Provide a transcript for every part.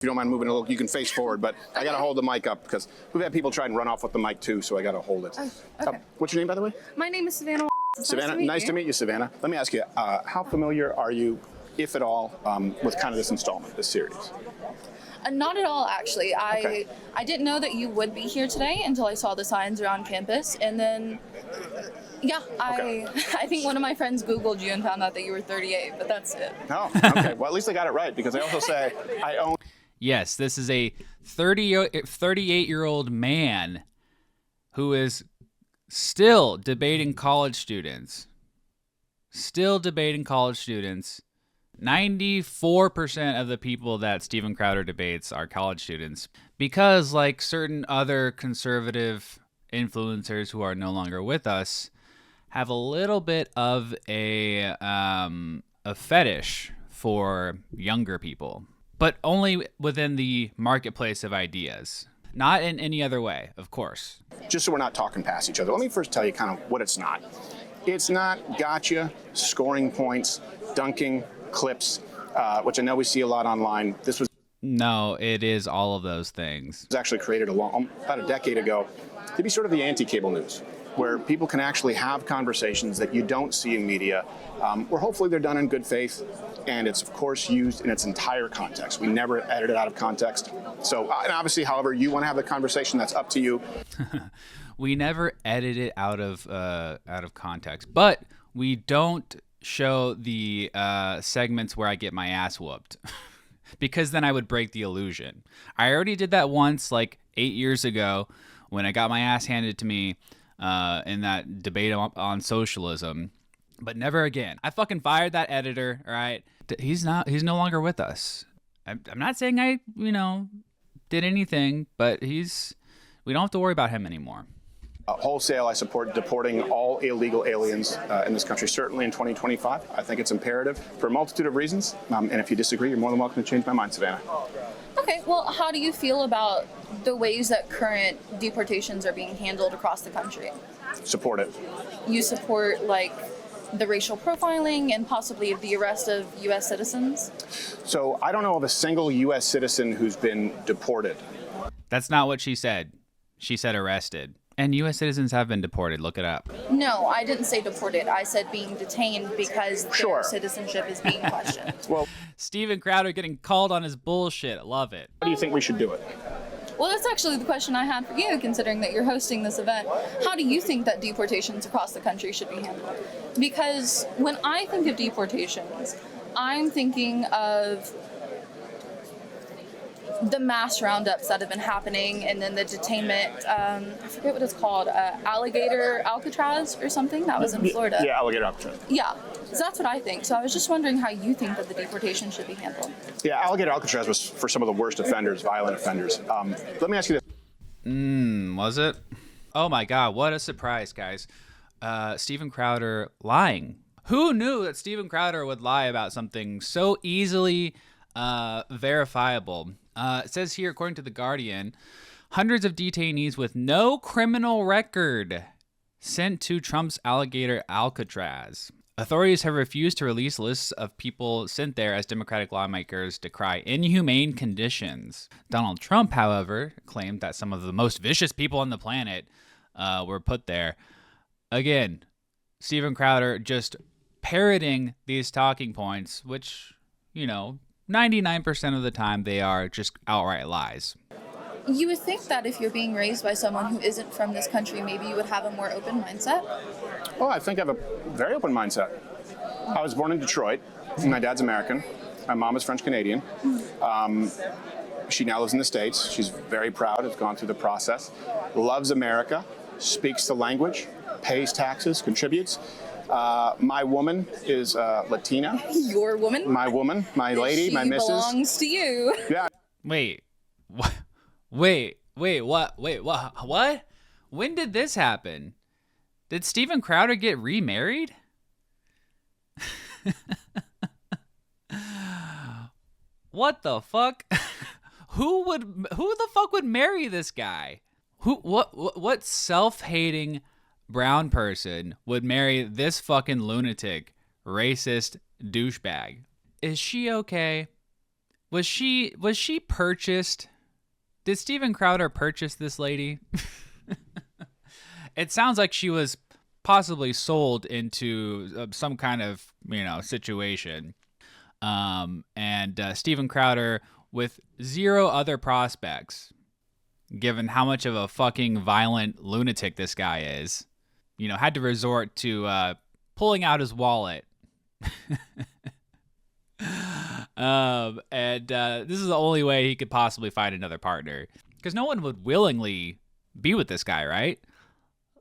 If you don't mind moving a little, you can face forward, but I got to hold the mic up because we've had people try and run off with the mic too, so I got to hold it. Okay. What's your name, by the way? My name is Savannah. Savannah, nice to meet you, Savannah. Let me ask you, how familiar are you, if at all, with kind of this installment, this series? Not at all, actually. Okay. I didn't know that you would be here today until I saw the signs around campus, and then, yeah, Okay. I think one of my friends Googled you and found out that you were 38, but that's it. Oh, okay. Well, at least I got it right because I also say I own. Yes, this is a 38-year-old man who is still debating college students. 94% of the people that Steven Crowder debates are college students because, like certain other conservative influencers who are no longer with us, have a little bit of a fetish for younger people, but only within the marketplace of ideas, not in any other way, of course. Just so we're not talking past each other, let me first tell you kind of what it's not. It's not gotcha, scoring points, dunking, clips, which I know we see a lot online. This was No, it is all of those things. actually created about a decade ago to be sort of the anti-cable news, where people can actually have conversations that you don't see in media, where hopefully they're done in good faith, and it's of course used in its entire context. We never edit it out of context. So, and obviously, however you want to have the conversation, that's up to you. We never edit it out of context, but we don't show the segments where I get my ass whooped, because then I would break the illusion. I already did that once, like 8 years ago, when I got my ass handed to me in that debate on socialism, but never again. I fucking fired that editor. All right, he's no longer with us. I'm not saying I did anything, but we don't have to worry about him anymore. Wholesale, I support deporting all illegal aliens in this country, certainly in 2025. I think it's imperative for a multitude of reasons. And if you disagree, you're more than welcome to change my mind, Savannah. Okay, well, how do you feel about the ways that current deportations are being handled across the country? Support it. You support, like, the racial profiling and possibly the arrest of U.S. citizens? So I don't know of a single U.S. citizen who's been deported. That's not what she said. She said arrested. And U.S. citizens have been deported. Look it up. No, I didn't say deported. I said being detained because Sure. their citizenship is being questioned. Well, Steven Crowder getting called on his bullshit. I love it. how do you think we should do it? Well, that's actually the question I had for you, considering that you're hosting this event. How do you think that deportations across the country should be handled? Because when I think of deportations, I'm thinking of the mass roundups that have been happening, and then the detainment, I forget what it's called, alligator Alcatraz or something, that was in Florida. Yeah, alligator Alcatraz. Yeah, so that's what I think. So I was just wondering how you think that the deportation should be handled. Yeah, alligator Alcatraz was for some of the worst offenders, violent offenders. Let me ask you this. Was it? Oh my God, what a surprise, guys. Steven Crowder lying. Who knew that Steven Crowder would lie about something so easily verifiable? It says here, according to The Guardian, hundreds of detainees with no criminal record sent to Trump's alligator Alcatraz. Authorities have refused to release lists of people sent there as Democratic lawmakers decry inhumane conditions. Donald Trump, however, claimed that some of the most vicious people on the planet were put there. Again, Steven Crowder just parroting these talking points, which, 99% of the time they are just outright lies. You would think that if you're being raised by someone who isn't from this country, maybe you would have a more open mindset. Oh, I think I have a very open mindset. I was born in Detroit. My dad's American. My mom is French-Canadian. She now lives in the States. She's very proud, has gone through the process, loves America, speaks the language, pays taxes, contributes. My woman is Latina. Your woman? My woman, my lady, my missus. She belongs to you. Yeah. Wait, what? What? What? When did this happen? Did Steven Crowder get remarried? What the fuck? Who the fuck would marry this guy? What self-hating brown person would marry this fucking lunatic, racist douchebag? Is she okay? Was she purchased? Did Steven Crowder purchase this lady? It sounds like she was possibly sold into some kind of, situation. And Steven Crowder, with zero other prospects, given how much of a fucking violent lunatic this guy is, had to resort to pulling out his wallet. This is the only way he could possibly find another partner, because no one would willingly be with this guy, right?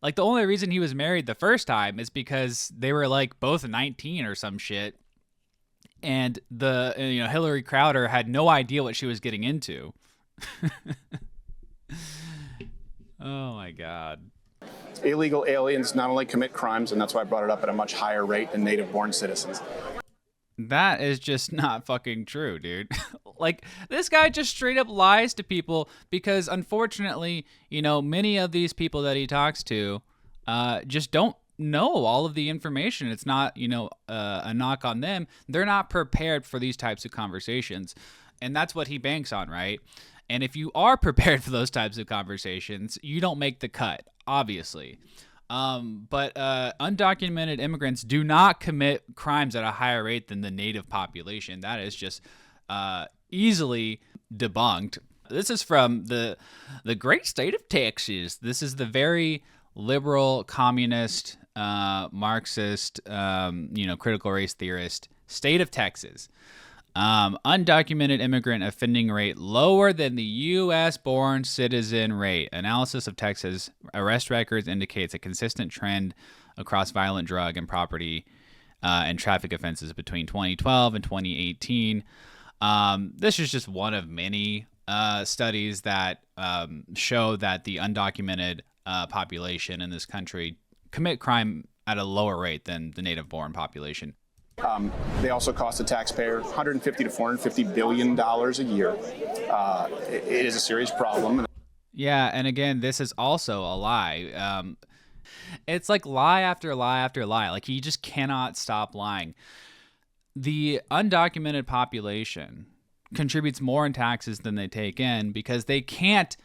Like, the only reason he was married the first time is because they were like both 19 or some shit, and Hillary Crowder had no idea what she was getting into. Oh my God. Illegal aliens not only commit crimes, and that's why I brought it up, at a much higher rate than native-born citizens. That is just not fucking true, dude. Like, this guy just straight up lies to people because, unfortunately, many of these people that he talks to just don't know all of the information. It's not, a knock on them. They're not prepared for these types of conversations. And that's what he banks on, right? And if you are prepared for those types of conversations, you don't make the cut, obviously. But undocumented immigrants do not commit crimes at a higher rate than the native population. That is just easily debunked. This is from the great state of Texas. This is the very liberal, communist, Marxist, critical race theorist state of Texas. Undocumented immigrant offending rate lower than the U.S.-born citizen rate. Analysis of Texas arrest records indicates a consistent trend across violent drug and property and traffic offenses between 2012 and 2018. This is just one of many studies that show that the undocumented population in this country commit crime at a lower rate than the native-born population. They also cost the taxpayer $150 to $450 billion a year. It is a serious problem. Yeah, and again, this is also a lie. It's like lie after lie after lie. Like, he just cannot stop lying. The undocumented population contributes more in taxes than they take in because they can't,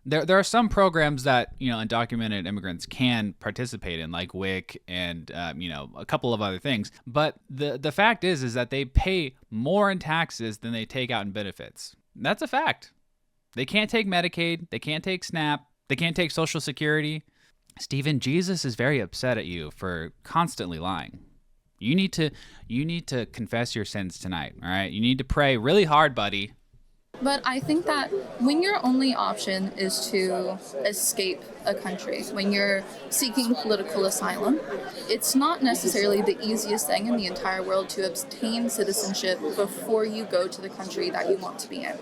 There are some programs that undocumented immigrants can participate in, like WIC and a couple of other things. But the fact is that they pay more in taxes than they take out in benefits. That's a fact. They can't take Medicaid. They can't take SNAP. They can't take Social Security. Stephen, Jesus is very upset at you for constantly lying. You need to confess your sins tonight. All right. You need to pray really hard, buddy. But I think that when your only option is to escape a country, when you're seeking political asylum, it's not necessarily the easiest thing in the entire world to obtain citizenship before you go to the country that you want to be in.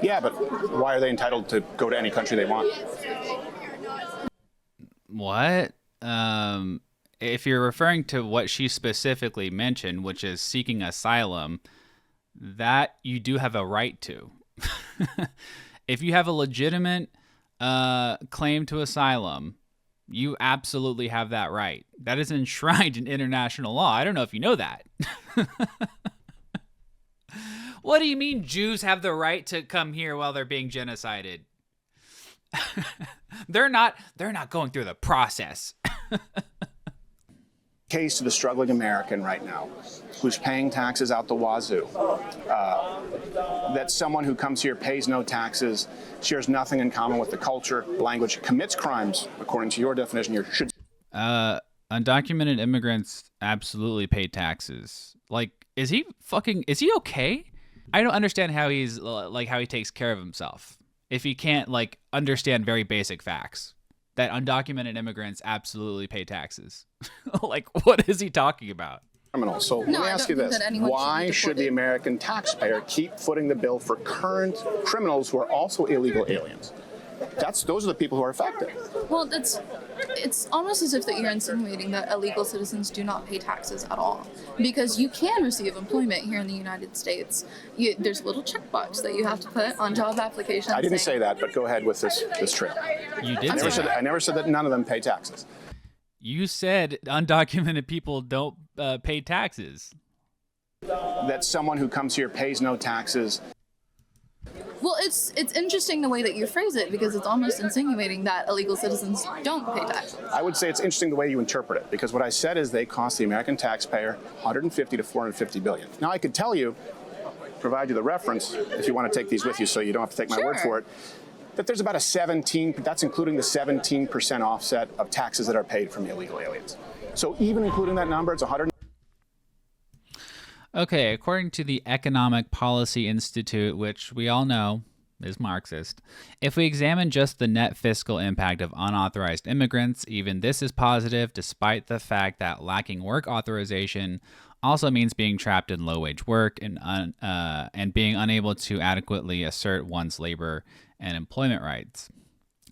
Yeah, but why are they entitled to go to any country they want? What? If you're referring to what she specifically mentioned, which is seeking asylum, that you do have a right to. If you have a legitimate claim to asylum, you absolutely have that right. That is enshrined in international law. I don't know if you know that. What do you mean Jews have the right to come here while they're being genocided? They're not going through the process. Case to the struggling American right now who's paying taxes out the wazoo. That someone who comes here pays no taxes, shares nothing in common with the culture, language, commits crimes, according to your definition here, should... Undocumented immigrants absolutely pay taxes. Like, is he okay? I don't understand how how he takes care of himself if he can't, understand very basic facts. That undocumented immigrants absolutely pay taxes. What is he talking about? Criminal. So let me ask you this. Why should the American taxpayer keep footing the bill for current criminals who are also illegal aliens? Those are the people who are affected. Well, it's almost as if that you're insinuating that illegal citizens do not pay taxes at all, because you can receive employment here in the United States. There's a little checkbox that you have to put on job applications. I didn't say that, but go ahead with this trail. You did say that. I never said that none of them pay taxes. You said undocumented people don't pay taxes. that someone who comes here pays no taxes. Well, it's interesting the way that you phrase it, because it's almost insinuating that illegal citizens don't pay taxes. I would say it's interesting the way you interpret it, because what I said is they cost the American taxpayer 150 to 450 billion. Now I could tell you, provide you the reference if you want to take these with you so you don't have to take my word for it, that there's about a 17, that's including the 17% offset of taxes that are paid from illegal aliens. So even including that number, it's 100. Okay, according to the Economic Policy Institute, which we all know is Marxist, if we examine just the net fiscal impact of unauthorized immigrants, even this is positive, despite the fact that lacking work authorization also means being trapped in low-wage work and being unable to adequately assert one's labor and employment rights.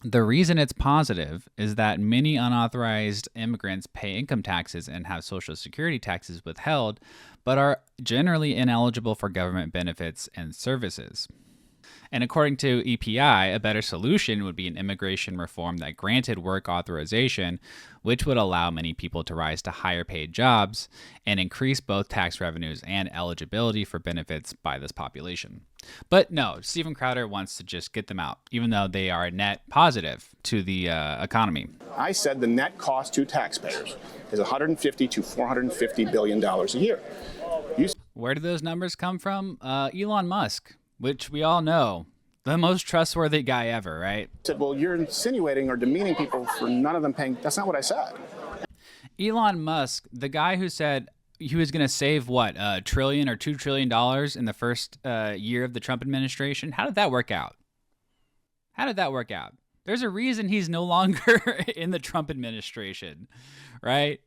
The reason it's positive is that many unauthorized immigrants pay income taxes and have Social Security taxes withheld, but are generally ineligible for government benefits and services. And according to EPI, a better solution would be an immigration reform that granted work authorization, which would allow many people to rise to higher paid jobs and increase both tax revenues and eligibility for benefits by this population. But no, Steven Crowder wants to just get them out, even though they are a net positive to the economy. I said the net cost to taxpayers is 150 to 450 billion dollars a year. Where do those numbers come from? Elon Musk, which we all know, the most trustworthy guy ever, right? Said, well, you're insinuating or demeaning people for none of them paying. That's not what I said. Elon Musk, the guy who said he was going to save, what, $1 trillion or $2 trillion in the first year of the Trump administration. How did that work out? There's a reason he's no longer in the Trump administration, right?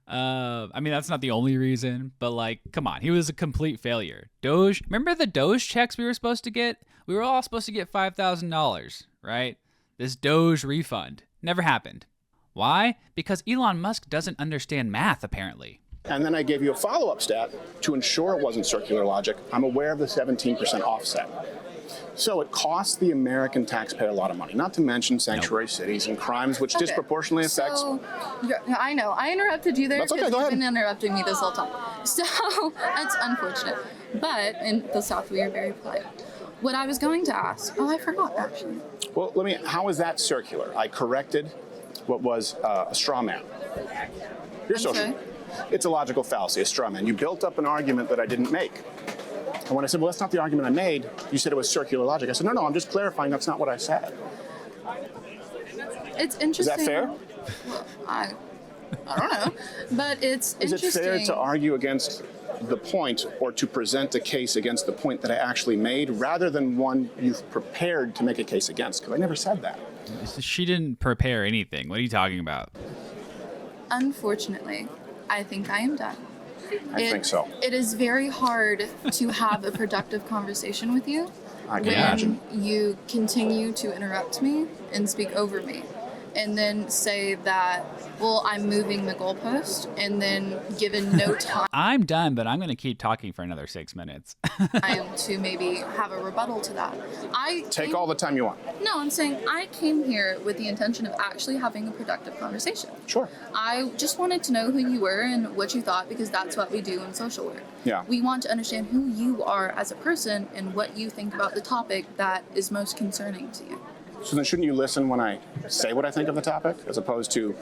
I mean, that's not the only reason, but like, come on, he was a complete failure. Doge, remember the Doge checks we were supposed to get? We were all supposed to get $5,000, right? This Doge refund never happened. Why? Because Elon Musk doesn't understand math, apparently. And then I gave you a follow-up stat to ensure it wasn't circular logic. I'm aware of the 17% offset. So it costs the American taxpayer a lot of money, not to mention sanctuary cities and crimes, which disproportionately affects... So, I know, I interrupted you there. That's okay, go ahead. You've been interrupting me this whole time. So, that's unfortunate. But in the South, we are very polite. What I was going to ask... Oh, I forgot, actually. Well, how is that circular? I corrected what was a straw man. You're social. It's a logical fallacy, a straw man. You built up an argument that I didn't make. And when I said, well, that's not the argument I made, you said it was circular logic. I said, no, I'm just clarifying that's not what I said. It's interesting. Is that fair? Well, I don't know. But it's interesting. Is it fair to argue against the point or to present a case against the point that I actually made rather than one you've prepared to make a case against? Because I never said that. She didn't prepare anything. What are you talking about? Unfortunately, I think I am done. I think so. It is very hard to have a productive conversation with you I can imagine. You continue to interrupt me and speak over me, and then say that, well, I'm moving the goalpost, and then given no time. I'm done, but I'm going to keep talking for another 6 minutes. I am to maybe have a rebuttal to that. Take all the time you want. No, I'm saying I came here with the intention of actually having a productive conversation. Sure. I just wanted to know who you were and what you thought, because that's what we do in social work. Yeah. We want to understand who you are as a person and what you think about the topic that is most concerning to you. So then shouldn't you listen when I say what I think of the topic, as opposed to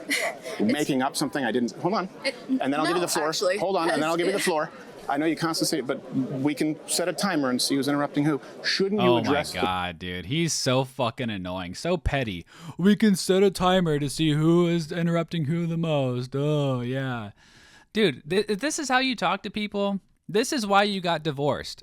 making up something I didn't? Hold on. And then I'll give you the floor. Actually, Hold on, and then I'll give you the floor. I know you constantly say it, but we can set a timer and see who's interrupting who. Shouldn't you address... Oh my God, dude. He's so fucking annoying. So petty. We can set a timer to see who is interrupting who the most. Oh, yeah. Dude, this is how you talk to people. This is why you got divorced.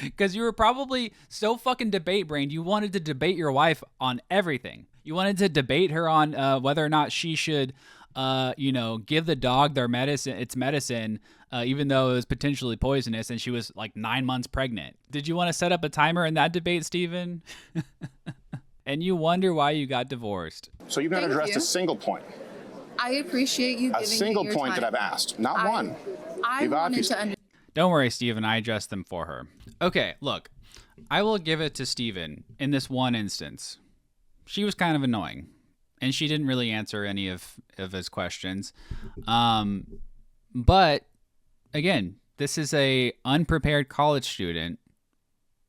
Because you were probably so fucking debate-brained, you wanted to debate your wife on everything. You wanted to debate her on whether or not she should, give the dog its medicine, even though it was potentially poisonous, and she was like 9 months pregnant. Did you want to set up a timer in that debate, Steven? And you wonder why you got divorced. So you've not addressed a single point. I appreciate you giving me your time. A single point that I've asked, not one. I wanted to understand. Don't worry, Steven. I addressed them for her. Okay, look. I will give it to Steven in this one instance. She was kind of annoying, and she didn't really answer any of his questions. But again, this is a unprepared college student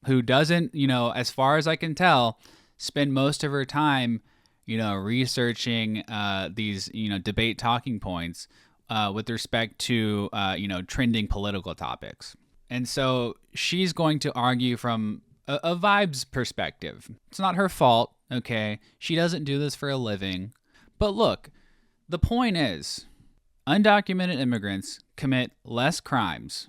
who doesn't, as far as I can tell, spend most of her time, researching these, debate talking points with respect to, trending political topics. And so she's going to argue from a vibes perspective. It's not her fault, okay? She doesn't do this for a living. But look, the point is, undocumented immigrants commit less crimes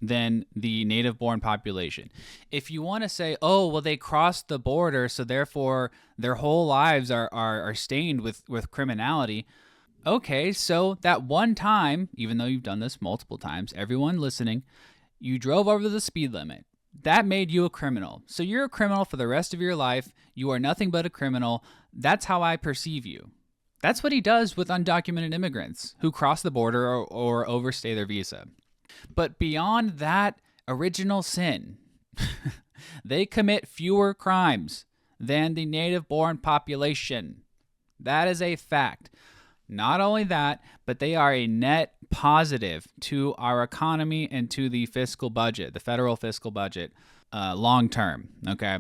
than the native-born population. If you want to say, oh, well, they crossed the border, so therefore their whole lives are stained with criminality. Okay, so that one time, even though you've done this multiple times, everyone listening, you drove over the speed limit. That made you a criminal. So you're a criminal for the rest of your life. You are nothing but a criminal. That's how I perceive you. That's what he does with undocumented immigrants who cross the border or overstay their visa. But beyond that original sin, they commit fewer crimes than the native-born population. That is a fact. Not only that, but they are a net positive to our economy and to the fiscal budget, the federal fiscal budget, long term. Okay,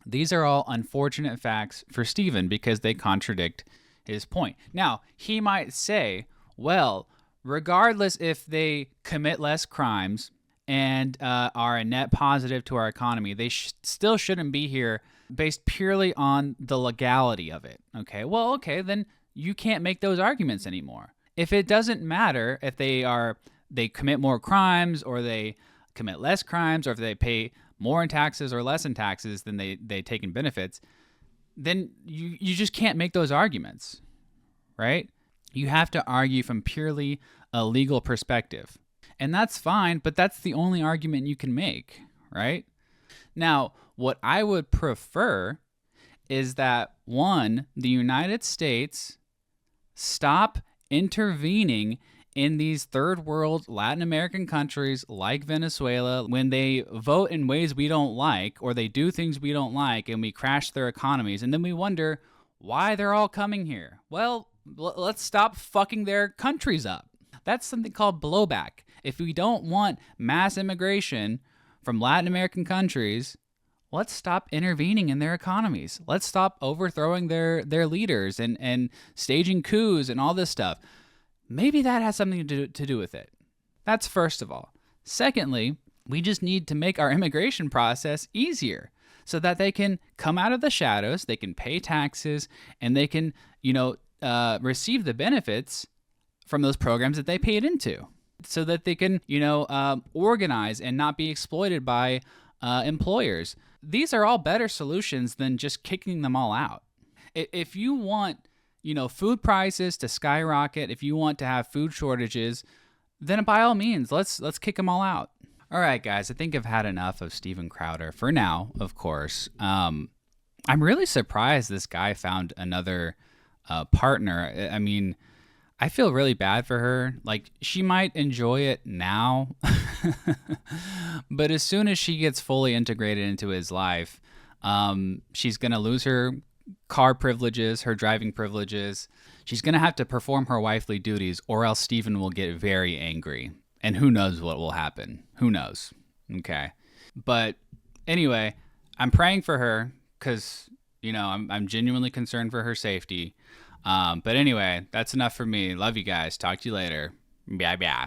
these are all unfortunate facts for Stephen because they contradict his point. Now, he might say, well, regardless if they commit less crimes and are a net positive to our economy, they still shouldn't be here based purely on the legality of it. Okay, well, okay, then you can't make those arguments anymore. If it doesn't matter if they commit more crimes or they commit less crimes or if they pay more in taxes or less in taxes than they take in benefits, then you just can't make those arguments, right? You have to argue from purely a legal perspective. And that's fine, but that's the only argument you can make, right? Now, what I would prefer is that, one, the United States stop intervening in these third world Latin American countries like Venezuela when they vote in ways we don't like or they do things we don't like and we crash their economies. And then we wonder why they're all coming here. Well, let's stop fucking their countries up. That's something called blowback. If we don't want mass immigration from Latin American countries, let's stop intervening in their economies. Let's stop overthrowing their leaders and staging coups and all this stuff. Maybe that has something to do with it. That's first of all. Secondly, we just need to make our immigration process easier so that they can come out of the shadows, they can pay taxes, and they can, receive the benefits from those programs that they paid into so that they can, organize and not be exploited by employers. These are all better solutions than just kicking them all out. If you want, food prices to skyrocket, if you want to have food shortages, then by all means, let's kick them all out. All right, guys, I think I've had enough of Steven Crowder for now, of course. I'm really surprised this guy found another partner. I mean, I feel really bad for her. Like, she might enjoy it now, but as soon as she gets fully integrated into his life, she's going to lose her car privileges, her driving privileges. She's going to have to perform her wifely duties, or else Stephen will get very angry. And who knows what will happen? Who knows? Okay. But anyway, I'm praying for her because, I'm genuinely concerned for her safety. But anyway, that's enough for me. Love you guys. Talk to you later. Bye bye.